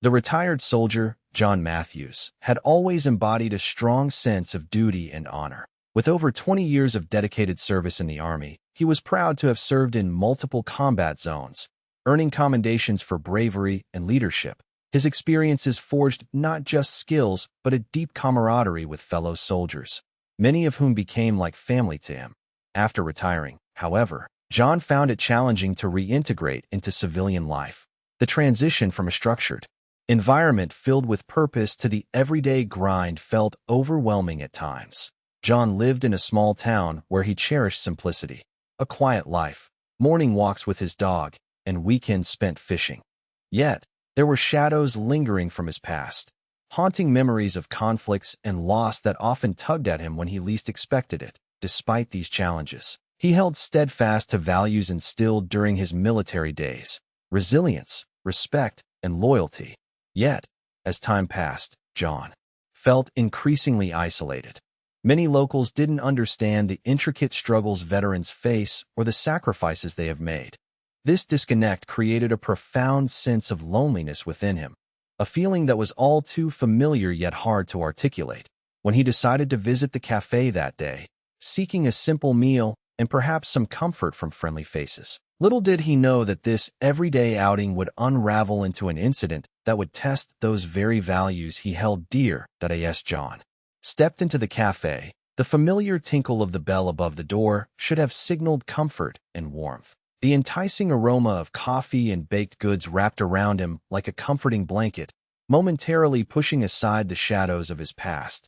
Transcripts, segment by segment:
The retired soldier, John Matthews, had always embodied a strong sense of duty and honor. With over 20 years of dedicated service in the Army, he was proud to have served in multiple combat zones, earning commendations for bravery and leadership. His experiences forged not just skills, but a deep camaraderie with fellow soldiers, many of whom became like family to him. After retiring, however, John found it challenging to reintegrate into civilian life. The transition from a structured environment filled with purpose to the everyday grind felt overwhelming at times. John lived in a small town where he cherished simplicity, a quiet life, morning walks with his dog, and weekends spent fishing. Yet, there were shadows lingering from his past, haunting memories of conflicts and loss that often tugged at him when he least expected it. Despite these challenges, he held steadfast to values instilled during his military days: resilience, respect, and loyalty. Yet, as time passed, John felt increasingly isolated. Many locals didn't understand the intricate struggles veterans face or the sacrifices they have made. This disconnect created a profound sense of loneliness within him, a feeling that was all too familiar yet hard to articulate. When he decided to visit the cafe that day, seeking a simple meal and perhaps some comfort from friendly faces, little did he know that this everyday outing would unravel into an incident that would test those very values he held dear. As John stepped into the cafe, the familiar tinkle of the bell above the door should have signaled comfort and warmth. The enticing aroma of coffee and baked goods wrapped around him like a comforting blanket, momentarily pushing aside the shadows of his past.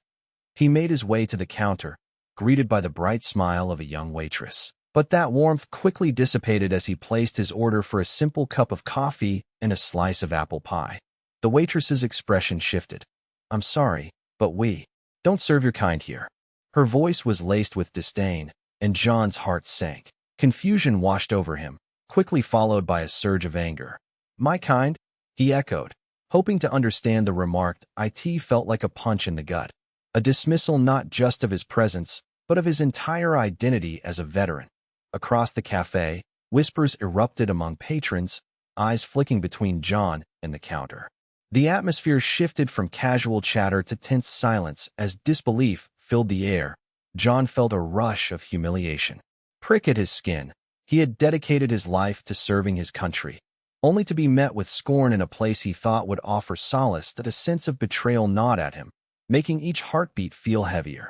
He made his way to the counter, greeted by the bright smile of a young waitress. But that warmth quickly dissipated as he placed his order for a simple cup of coffee and a slice of apple pie. The waitress's expression shifted. "I'm sorry, but we don't serve your kind here." Her voice was laced with disdain, and John's heart sank. Confusion washed over him, quickly followed by a surge of anger. "My kind?" he echoed, hoping to understand the remark. It felt like a punch in the gut, a dismissal not just of his presence, but of his entire identity as a veteran. Across the cafe, whispers erupted among patrons, eyes flicking between John and the counter. The atmosphere shifted from casual chatter to tense silence as disbelief filled the air. John felt a rush of humiliation prick at his skin. He had dedicated his life to serving his country, only to be met with scorn in a place he thought would offer solace. That a sense of betrayal gnawed at him, making each heartbeat feel heavier.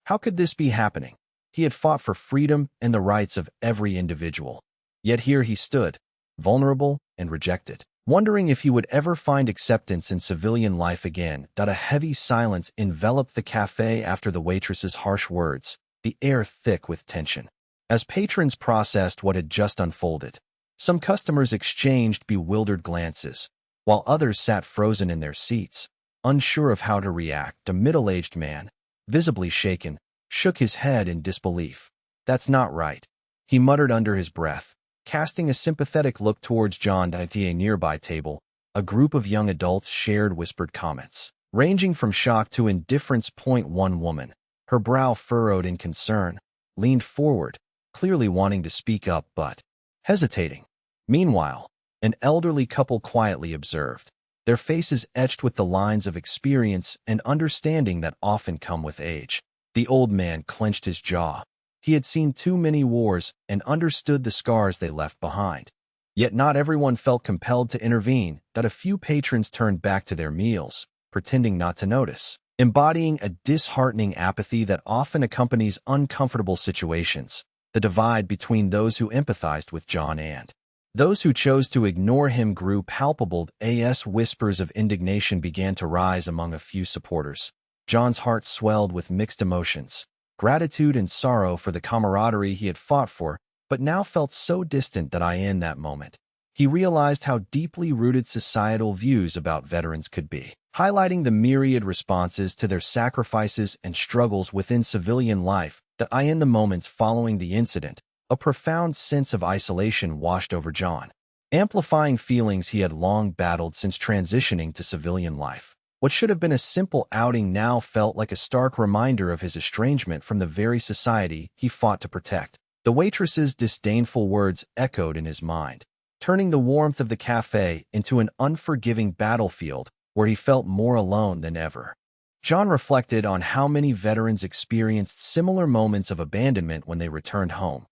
How could this be happening? He had fought for freedom and the rights of every individual. Yet here he stood, vulnerable and rejected, wondering if he would ever find acceptance in civilian life again. A heavy silence enveloped the cafe after the waitress's harsh words, the air thick with tension. As patrons processed what had just unfolded, some customers exchanged bewildered glances, while others sat frozen in their seats, unsure of how to react. A middle-aged man, visibly shaken, shook his head in disbelief. "That's not right," he muttered under his breath, casting a sympathetic look towards John. At a nearby table, a group of young adults shared whispered comments, ranging from shock to indifference. One woman, her brow furrowed in concern, leaned forward, clearly wanting to speak up but hesitating. Meanwhile, an elderly couple quietly observed, their faces etched with the lines of experience and understanding that often come with age. The old man clenched his jaw. He had seen too many wars and understood the scars they left behind. Yet not everyone felt compelled to intervene. A few patrons turned back to their meals, pretending not to notice, embodying a disheartening apathy that often accompanies uncomfortable situations. The divide between those who empathized with John and those who chose to ignore him grew palpable. As whispers of indignation began to rise among a few supporters, John's heart swelled with mixed emotions, gratitude and sorrow for the camaraderie he had fought for, but now felt so distant. In that moment, he realized how deeply rooted societal views about veterans could be, highlighting the myriad responses to their sacrifices and struggles within civilian life. In the moments following the incident, a profound sense of isolation washed over John, amplifying feelings he had long battled since transitioning to civilian life. What should have been a simple outing now felt like a stark reminder of his estrangement from the very society he fought to protect. The waitress's disdainful words echoed in his mind, turning the warmth of the cafe into an unforgiving battlefield where he felt more alone than ever. John reflected on how many veterans experienced similar moments of abandonment when they returned home.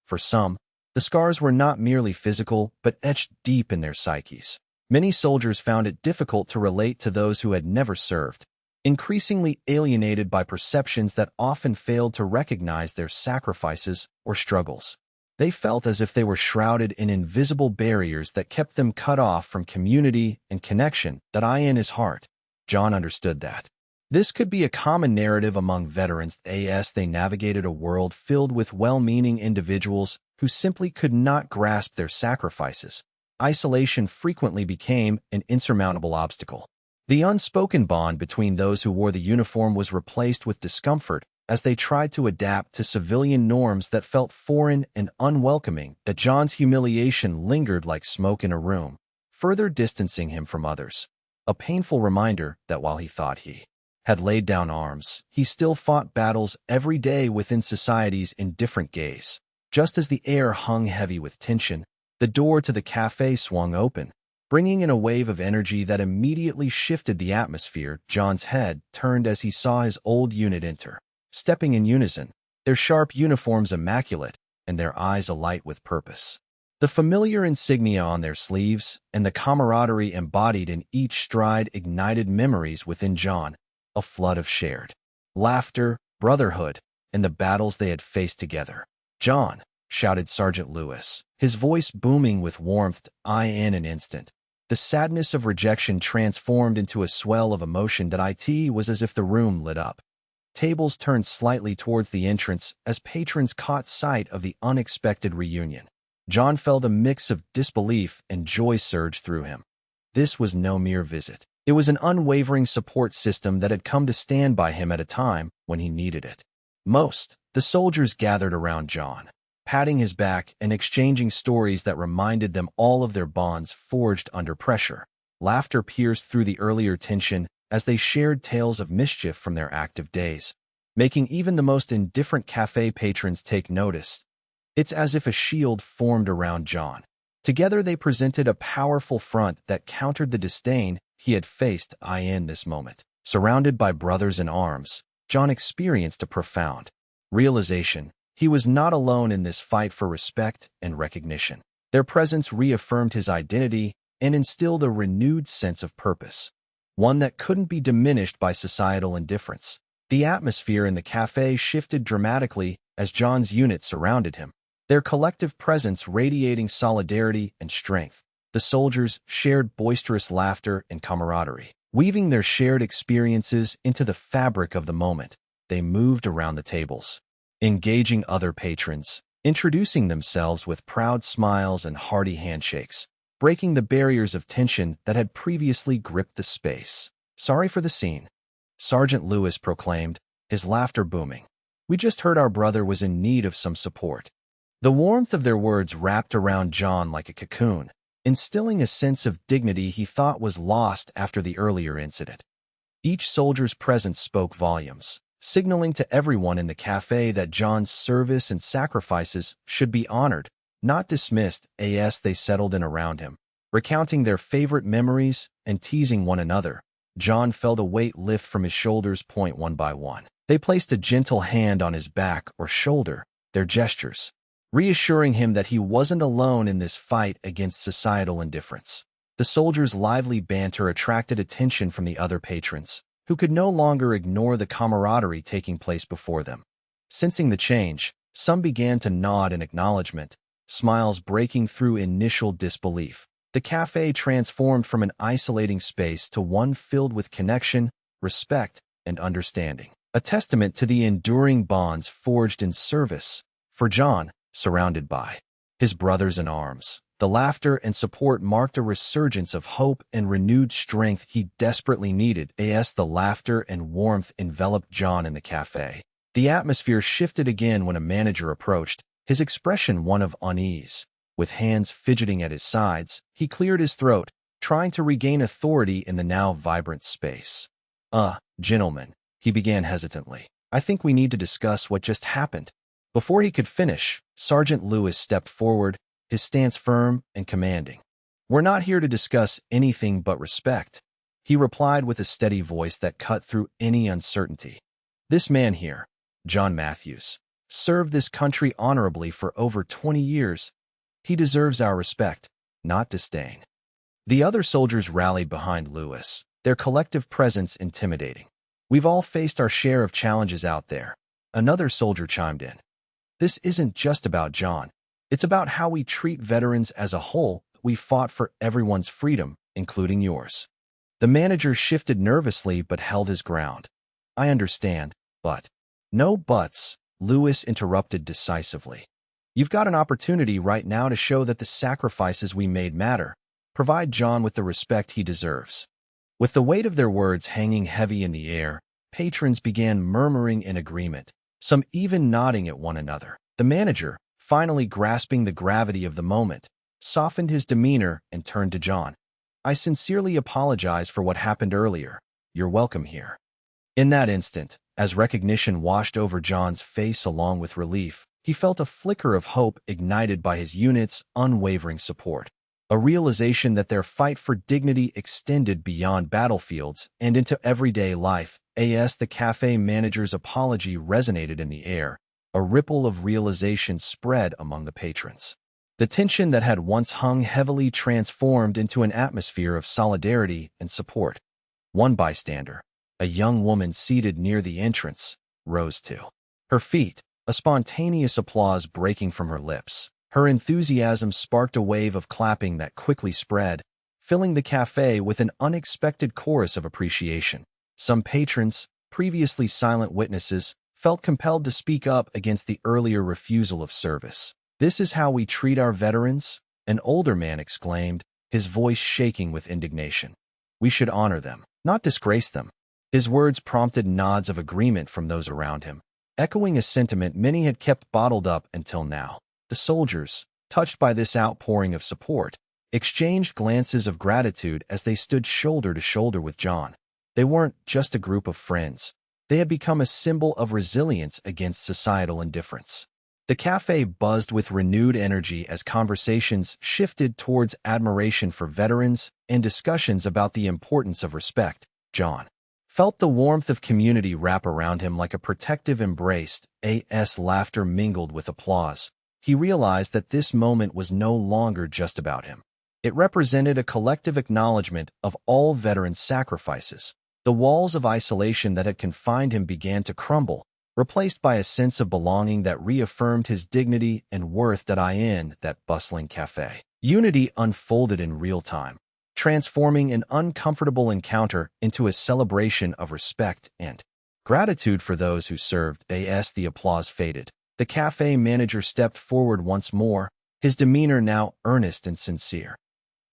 For some, the scars were not merely physical, but etched deep in their psyches. Many soldiers found it difficult to relate to those who had never served, increasingly alienated by perceptions that often failed to recognize their sacrifices or struggles. They felt as if they were shrouded in invisible barriers that kept them cut off from community and connection that lie in his heart. John understood that. This could be a common narrative among veterans as they navigated a world filled with well-meaning individuals who simply could not grasp their sacrifices. Isolation frequently became an insurmountable obstacle. The unspoken bond between those who wore the uniform was replaced with discomfort as they tried to adapt to civilian norms that felt foreign and unwelcoming. That John's humiliation lingered like smoke in a room, further distancing him from others. A painful reminder that while he thought he had laid down arms, he still fought battles every day within society's indifferent gaze. Just as the air hung heavy with tension, the door to the cafe swung open, bringing in a wave of energy that immediately shifted the atmosphere. John's head turned as he saw his old unit enter, stepping in unison, their sharp uniforms immaculate and their eyes alight with purpose. The familiar insignia on their sleeves and the camaraderie embodied in each stride ignited memories within John, a flood of shared laughter, brotherhood, and the battles they had faced together. "John!" shouted Sergeant Lewis, his voice booming with warmth. In an instant, the sadness of rejection transformed into a swell of emotion. It was as if the room lit up. Tables turned slightly towards the entrance as patrons caught sight of the unexpected reunion. John felt a mix of disbelief and joy surge through him. This was no mere visit. It was an unwavering support system that had come to stand by him at a time when he needed it most. The soldiers gathered around John, patting his back and exchanging stories that reminded them all of their bonds forged under pressure. Laughter pierced through the earlier tension as they shared tales of mischief from their active days, making even the most indifferent cafe patrons take notice. It's as if a shield formed around John. Together they presented a powerful front that countered the disdain he had faced. In this moment, surrounded by brothers in arms, John experienced a profound realization. He was not alone in this fight for respect and recognition. Their presence reaffirmed his identity and instilled a renewed sense of purpose, one that couldn't be diminished by societal indifference. The atmosphere in the cafe shifted dramatically as John's unit surrounded him, their collective presence radiating solidarity and strength. The soldiers shared boisterous laughter and camaraderie, weaving their shared experiences into the fabric of the moment. They moved around the tables, engaging other patrons, introducing themselves with proud smiles and hearty handshakes, breaking the barriers of tension that had previously gripped the space. "Sorry for the scene," Sergeant Lewis proclaimed, his laughter booming. "We just heard our brother was in need of some support." The warmth of their words wrapped around John like a cocoon, instilling a sense of dignity he thought was lost after the earlier incident. Each soldier's presence spoke volumes, signaling to everyone in the cafe that John's service and sacrifices should be honored, not dismissed. As they settled in around him, recounting their favorite memories and teasing one another, John felt a weight lift from his shoulders. One by one, they placed a gentle hand on his back or shoulder, their gestures reassuring him that he wasn't alone in this fight against societal indifference. The soldiers' lively banter attracted attention from the other patrons, who could no longer ignore the camaraderie taking place before them. Sensing the change, some began to nod in acknowledgement, smiles breaking through initial disbelief. The cafe transformed from an isolating space to one filled with connection, respect, and understanding, a testament to the enduring bonds forged in service. For John, surrounded by his brothers in arms, the laughter and support marked a resurgence of hope and renewed strength he desperately needed. The laughter and warmth enveloped John in the cafe. The atmosphere shifted again when a manager approached, his expression one of unease. With hands fidgeting at his sides, he cleared his throat, trying to regain authority in the now vibrant space. Gentlemen," he began hesitantly, "I think we need to discuss what just happened." Before he could finish, Sergeant Lewis stepped forward, his stance firm and commanding. "We're not here to discuss anything but respect," He replied with a steady voice that cut through any uncertainty. This man here, John Matthews, served this country honorably for over 20 years. He deserves our respect, not disdain. The other soldiers rallied behind Lewis, their collective presence intimidating. We've all faced our share of challenges out there. Another soldier chimed in. This isn't just about John. It's about how we treat veterans as a whole. We fought for everyone's freedom, including yours. The manager shifted nervously but held his ground. I understand, but... No buts, Lewis interrupted decisively. You've got an opportunity right now to show that the sacrifices we made matter. Provide John with the respect he deserves. With the weight of their words hanging heavy in the air, patrons began murmuring in agreement, some even nodding at one another. The manager, finally grasping the gravity of the moment, softened his demeanor and turned to John. I sincerely apologize for what happened earlier. You're welcome here. In that instant, as recognition washed over John's face along with relief, he felt a flicker of hope ignited by his unit's unwavering support. A realization that their fight for dignity extended beyond battlefields and into everyday life. The cafe manager's apology resonated in the air. A ripple of realization spread among the patrons. The tension that had once hung heavily transformed into an atmosphere of solidarity and support. One bystander, a young woman seated near the entrance, rose to her feet, a spontaneous applause breaking from her lips. Her enthusiasm sparked a wave of clapping that quickly spread, filling the cafe with an unexpected chorus of appreciation. Some patrons, previously silent witnesses, felt compelled to speak up against the earlier refusal of service. This is how we treat our veterans? An older man exclaimed, his voice shaking with indignation. We should honor them, not disgrace them. His words prompted nods of agreement from those around him, echoing a sentiment many had kept bottled up until now. The soldiers, touched by this outpouring of support, exchanged glances of gratitude as they stood shoulder to shoulder with John. They weren't just a group of friends. They had become a symbol of resilience against societal indifference. The cafe buzzed with renewed energy as conversations shifted towards admiration for veterans and discussions about the importance of respect. John felt the warmth of community wrap around him like a protective embrace. Laughter mingled with applause. He realized that this moment was no longer just about him. It represented a collective acknowledgement of all veterans' sacrifices. The walls of isolation that had confined him began to crumble, replaced by a sense of belonging that reaffirmed his dignity and worth. In that bustling cafe, unity unfolded in real time, transforming an uncomfortable encounter into a celebration of respect and gratitude for those who served. The applause faded. The cafe manager stepped forward once more, his demeanor now earnest and sincere.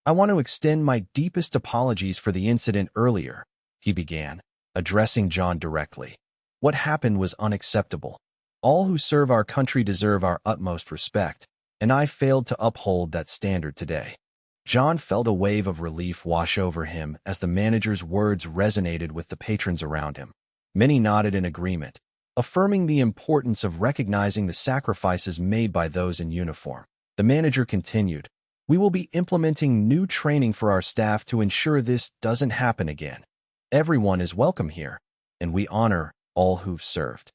I want to extend my deepest apologies for the incident earlier, he began, addressing John directly. What happened was unacceptable. All who serve our country deserve our utmost respect, and I failed to uphold that standard today. John felt a wave of relief wash over him as the manager's words resonated with the patrons around him. Many nodded in agreement, affirming the importance of recognizing the sacrifices made by those in uniform. The manager continued, We will be implementing new training for our staff to ensure this doesn't happen again. Everyone is welcome here, and we honor all who've served.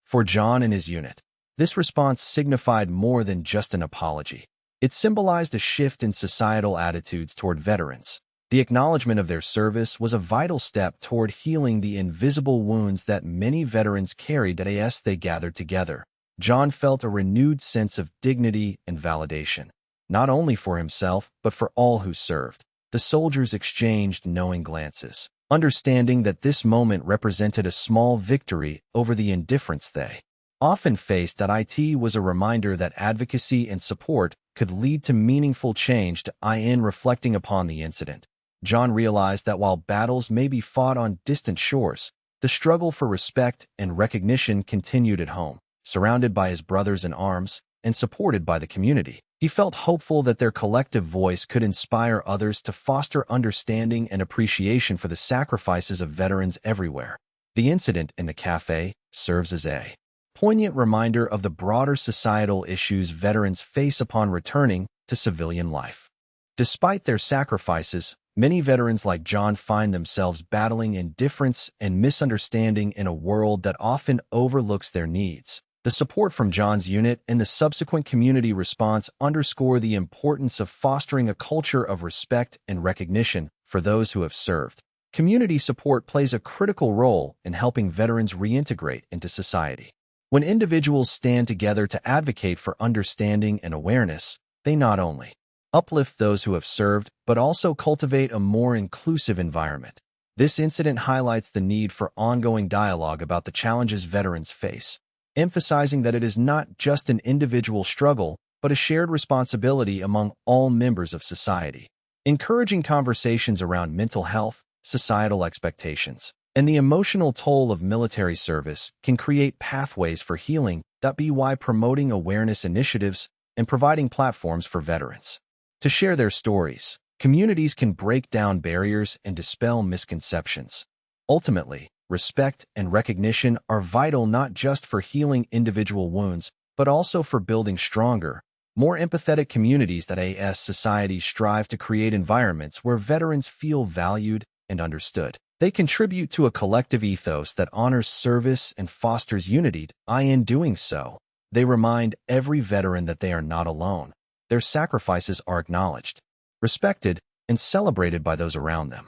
For John and his unit, this response signified more than just an apology. It symbolized a shift in societal attitudes toward veterans. The acknowledgement of their service was a vital step toward healing the invisible wounds that many veterans carried as they gathered together. John felt a renewed sense of dignity and validation, not only for himself but for all who served. The soldiers exchanged knowing glances, understanding that this moment represented a small victory over the indifference they often faced. It was a reminder that advocacy and support could lead to meaningful change. Reflecting upon the incident, John realized that while battles may be fought on distant shores, the struggle for respect and recognition continued at home. Surrounded by his brothers in arms and supported by the community, he felt hopeful that their collective voice could inspire others to foster understanding and appreciation for the sacrifices of veterans everywhere. The incident in the cafe serves as a poignant reminder of the broader societal issues veterans face upon returning to civilian life. Despite their sacrifices, Many veterans like John find themselves battling indifference and misunderstanding in a world that often overlooks their needs. The support from John's unit and the subsequent community response underscore the importance of fostering a culture of respect and recognition for those who have served. Community support plays a critical role in helping veterans reintegrate into society. When individuals stand together to advocate for understanding and awareness, they not only uplift those who have served, but also cultivate a more inclusive environment. This incident highlights the need for ongoing dialogue about the challenges veterans face, emphasizing that it is not just an individual struggle, but a shared responsibility among all members of society. Encouraging conversations around mental health, societal expectations, and the emotional toll of military service can create pathways for healing. By promoting awareness initiatives and providing platforms for veterans to share their stories, communities can break down barriers and dispel misconceptions. Ultimately, respect and recognition are vital not just for healing individual wounds, but also for building stronger, more empathetic communities. As societies strive to create environments where veterans feel valued and understood, they contribute to a collective ethos that honors service and fosters unity. In doing so, they remind every veteran that they are not alone. Their sacrifices are acknowledged, respected, and celebrated by those around them.